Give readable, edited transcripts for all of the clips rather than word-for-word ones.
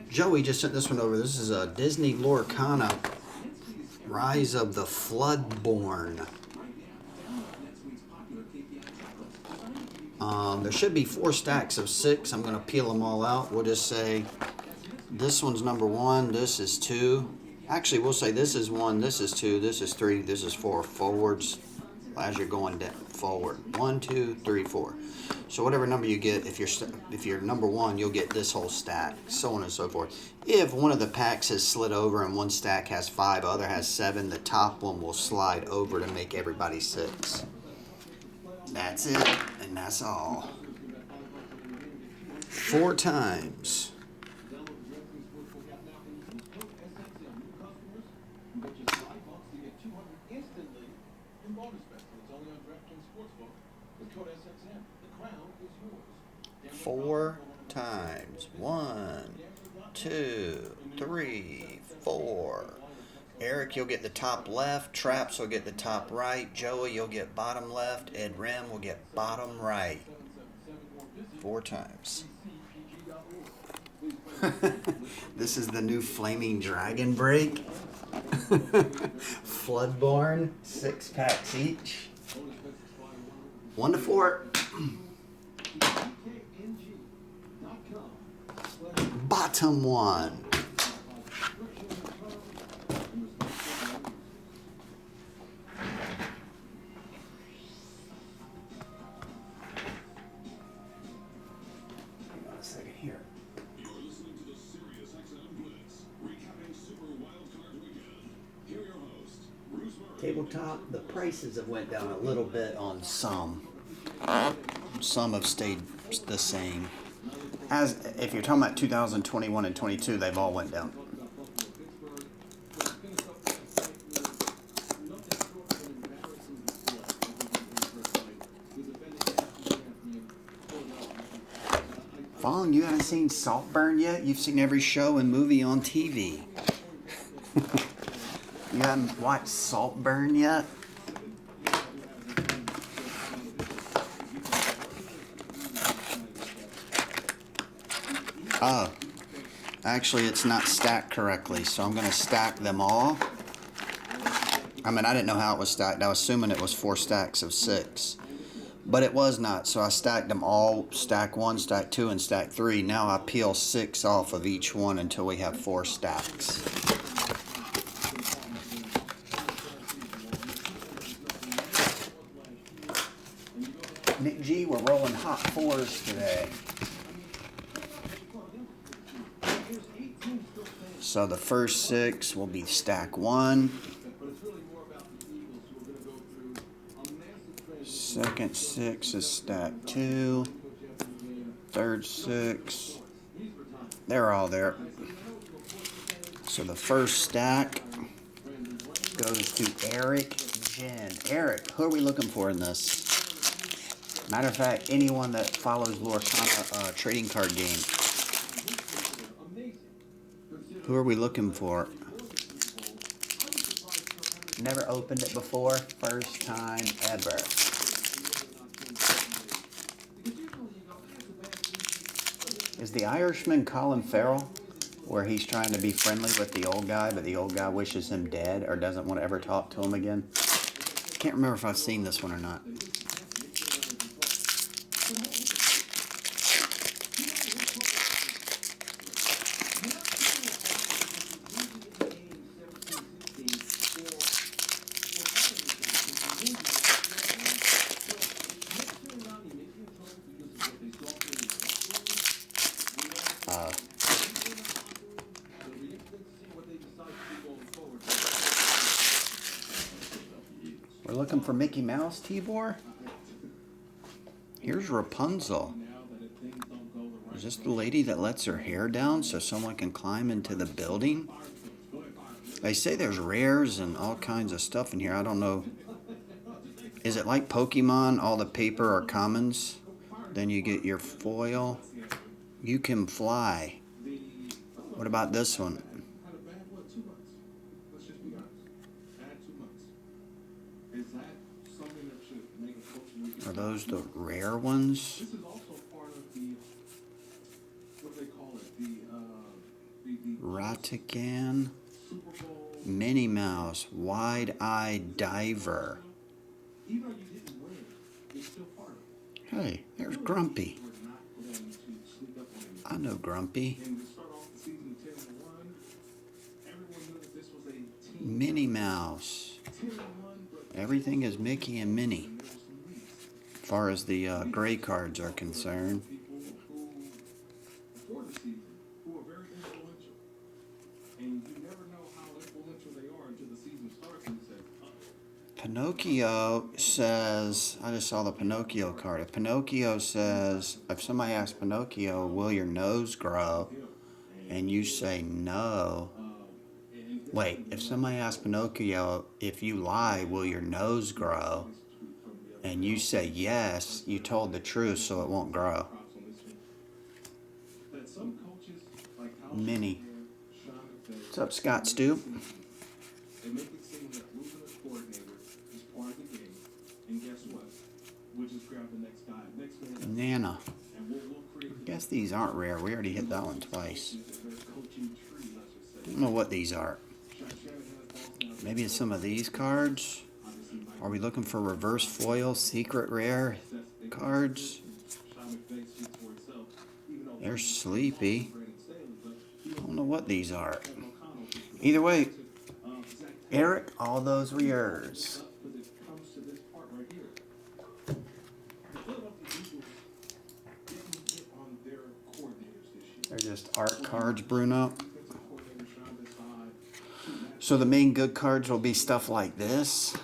Joey just sent this one over. This is a Disney Lorcana, Rise of the Floodborn. There should be 4 stacks of 6. I'm going to peel them all out. We'll just say this one's number 1. This is 2. Actually, we'll say this is 1. This is 2. This is 3. This is 4. Forwards as you're going down forward. 1, 2, 3, 4. So whatever number you get, if you're number 1, you'll get this whole stack, so on and so forth. If one of the packs has slid over and one stack has 5, other has 7, the top one will slide over to make everybody 6. That's it, and that's all. 4 times. Four times. 1, 2, 3, 4. Eric, you'll get the top left. Traps will get the top right. Joey, you'll get bottom left. Ed Rim will get bottom right. 4 times. This is the new Flaming Dragon break. Floodborn, 6 packs each. 1 to 4. Bottom 1. Tabletop, the prices have went down a little bit on some. Some have stayed the same. As if you're talking about 2021 and 22, they've all went down. Fong, you haven't seen Saltburn yet? You've seen every show and movie on TV. You haven't watched Saltburn yet? Oh, actually it's not stacked correctly, so I'm going to stack them all. I mean, I didn't know how it was stacked. I was assuming it was 4 stacks of 6. But it was not, so I stacked them all, stack 1, stack 2, and stack 3. Now I peel 6 off of each one until we have 4 stacks. Nick G, we're rolling hot 4s today. So the first 6 will be stack 1. Second 6 is stack 2. Third 6. They're all there. So the first stack goes to Eric Jen. Eric, who are we looking for in this? Matter of fact, anyone that follows Lorcana trading card game. Who are we looking for? Never opened it before. First time ever. Is the Irishman Colin Farrell? Where he's trying to be friendly with the old guy, but the old guy wishes him dead or doesn't want to ever talk to him again? Can't remember if I've seen this one or not. We're looking for Mickey Mouse, Tibor. Here's Rapunzel. Is this the lady that lets her hair down so someone can climb into the building? They say there's rares and all kinds of stuff in here. I don't know. Is it like Pokemon? All the paper are commons. Then you get your foil. You can fly. What about this one? Are those the rare ones? Ratigan, Minnie Mouse, Wide-Eyed Diver. Hey, there's Grumpy. I know Grumpy. Minnie Mouse. Everything is Mickey and Minnie, as far as the gray cards are concerned. Pinocchio says, I just saw the Pinocchio card. If Pinocchio says, if somebody asks Pinocchio, will your nose grow? And you say no. Wait, if somebody asks Pinocchio, if you lie, will your nose grow? And you say yes, you told the truth, so it won't grow. Minnie. What's up, Scott Stoop? Nana. I guess these aren't rare. We already hit that one twice. I don't know what these are. Maybe it's some of these cards. Are we looking for reverse foil, secret rare cards? They're sleepy. I don't know what these are. Either way, Eric, all those were yours. They're just art cards, Bruno. So the main good cards will be stuff like this.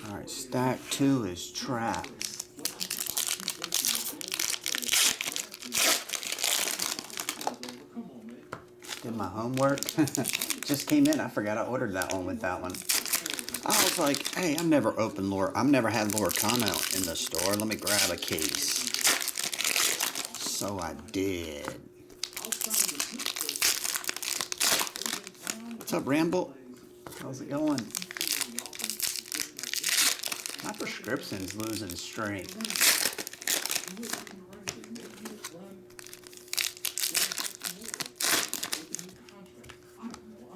Alright, stack 2 is traps. Did my homework. Just came in. I forgot I ordered that one with that one. I was like, hey, I've never opened I've never had Lorcana in the store. Let me grab a case. So I did. What's up, Ramble? How's it going? My prescription's losing strength.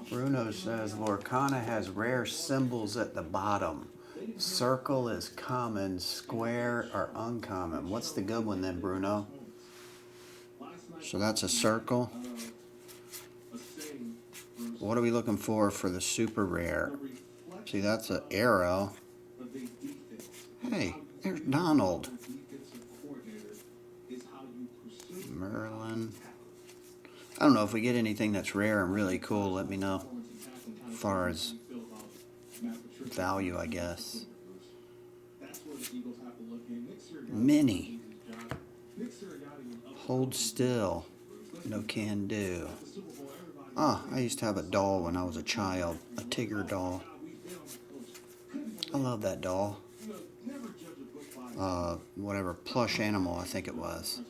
Bruno says Lorcana has rare symbols at the bottom. Circle is common, square are uncommon. What's the good one then, Bruno? So that's a circle. What are we looking for the super rare? See, that's an arrow. Hey, there's Donald. Merlin. I don't know if we get anything that's rare and really cool. Let me know. As far as value, I guess. Minnie. Hold still. No can do. Ah, I used to have a doll when I was a child. A Tigger doll. I love that doll. Whatever, plush animal, I think it was.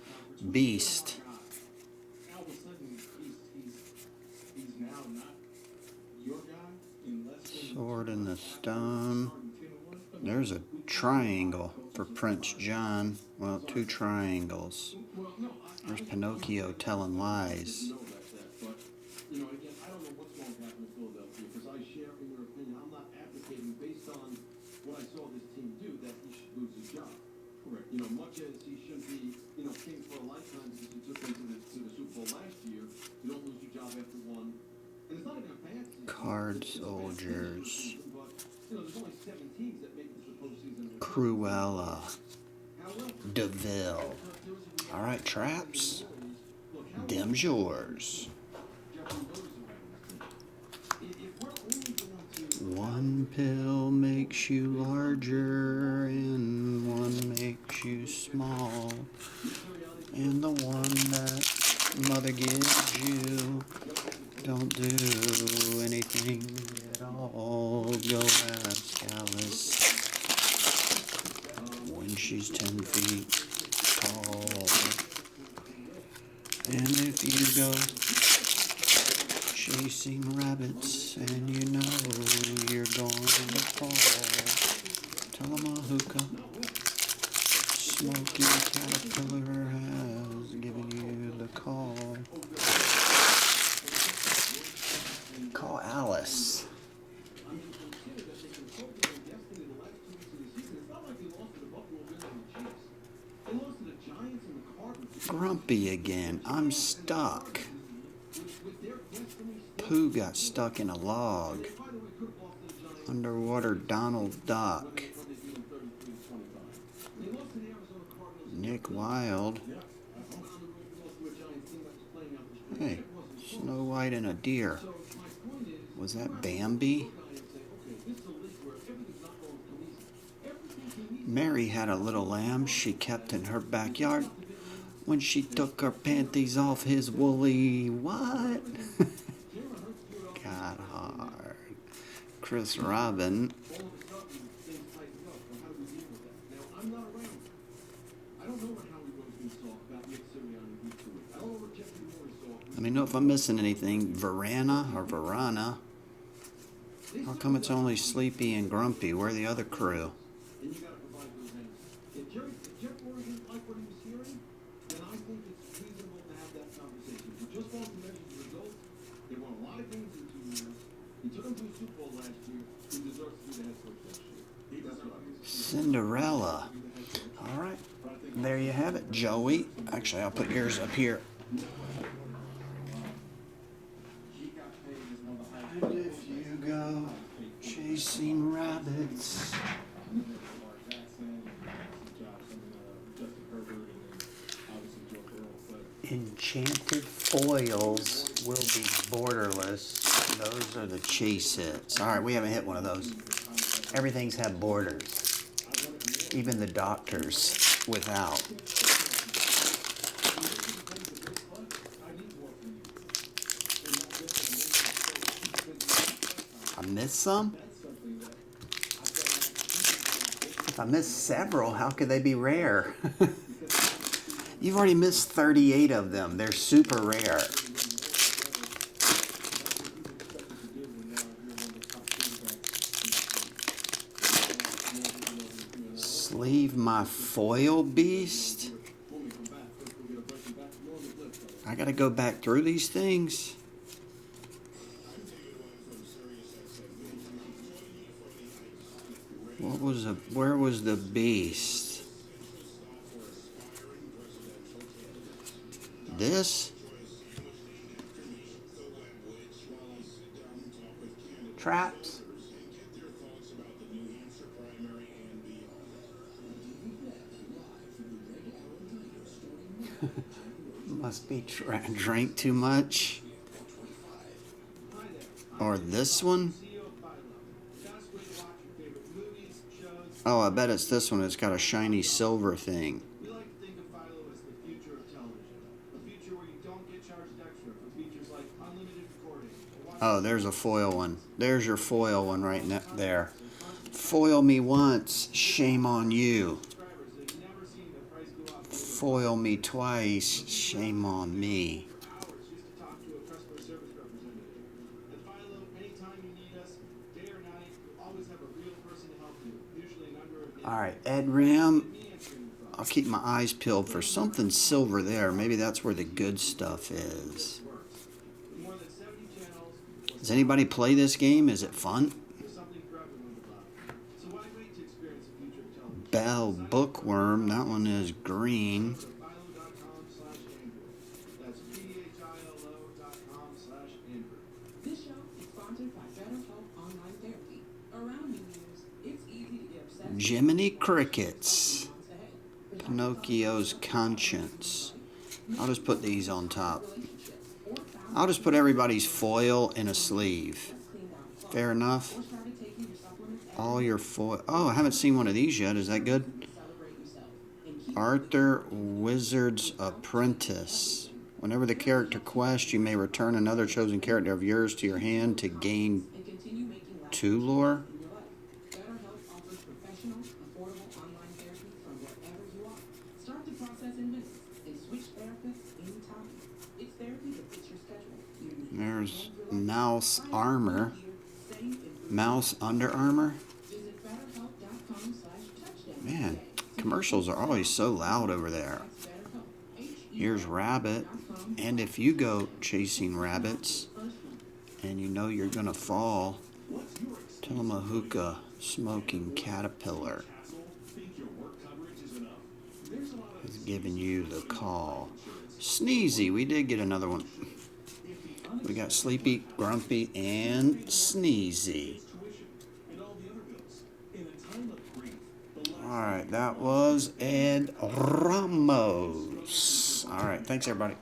Beast. Sword in the Stone. There's a triangle for Prince John. Well, 2 triangles. There's Pinocchio telling lies. Much as he should be, king for a lifetime because he took him to the Super Bowl last year, you don't lose your job after one. And it's not even a bad season. Card Soldiers. There's only 7 teams that make it to the postseason. Cruella. DeVille. Alright, traps. Them's yours. One pill makes you larger and one makes you small, and the one that mother gives you don't do anything at all. Go ask Alice when she's 10 feet tall. And if you go chasing chasing rabbits, and you know you're going to fall. Tillamookee, Smoky Caterpillar has given you the call. Call Alice. Grumpy again. I'm stuck. Pooh got stuck in a log. Underwater Donald Duck. Nick Wilde. Hey, Snow White and a deer. Was that Bambi? Mary had a little lamb she kept in her backyard. When she took her panties off his woolly what? Got hard. Chris Robin. Let me know if I'm missing anything. Verana or Verana. How come it's only Sleepy and Grumpy? Where are the other crew? Cinderella. All right. There you have it, Joey. Actually, I'll put yours up here. And if you go chasing rabbits, enchanted foils will be borderless. Those are the chase hits. All right, we haven't hit one of those. Everything's had borders. Even the doctors without. I missed some? If I missed several, how could they be rare? You've already missed 38 of them. They're super rare. Sleeve my foil beast? I gotta go back through these things. Where was the beast? This? Traps? Must be drank too much. Or this one? Oh, I bet it's this one. It's got a shiny silver thing. Oh, there's a foil one. There's your foil one right there. Foil me once, shame on you. Foil me twice, shame on me. Alright, Ed Ram. I'll keep my eyes peeled for something silver there. Maybe that's where the good stuff is. Does anybody play this game? Is it fun? Bell Bookworm. That one is green. Jiminy Crickets. Pinocchio's Conscience. I'll just put these on top. I'll just put everybody's foil in a sleeve. Fair enough. All your foil. Oh, I haven't seen one of these yet. Is that good? Arthur Wizard's Apprentice. Whenever the character quests, you may return another chosen character of yours to your hand to gain 2 lore. There's Mouse Armor. Mouse Under Armor. Man, commercials are always so loud over there. Here's Rabbit. And if you go chasing rabbits and you know you're going to fall, Tillamookta Smoking Caterpillar is giving you the call. Sneezy, we did get another one. We got Sleepy, Grumpy, and Sneezy. Alright, that was Ed Ramos. Alright, thanks everybody.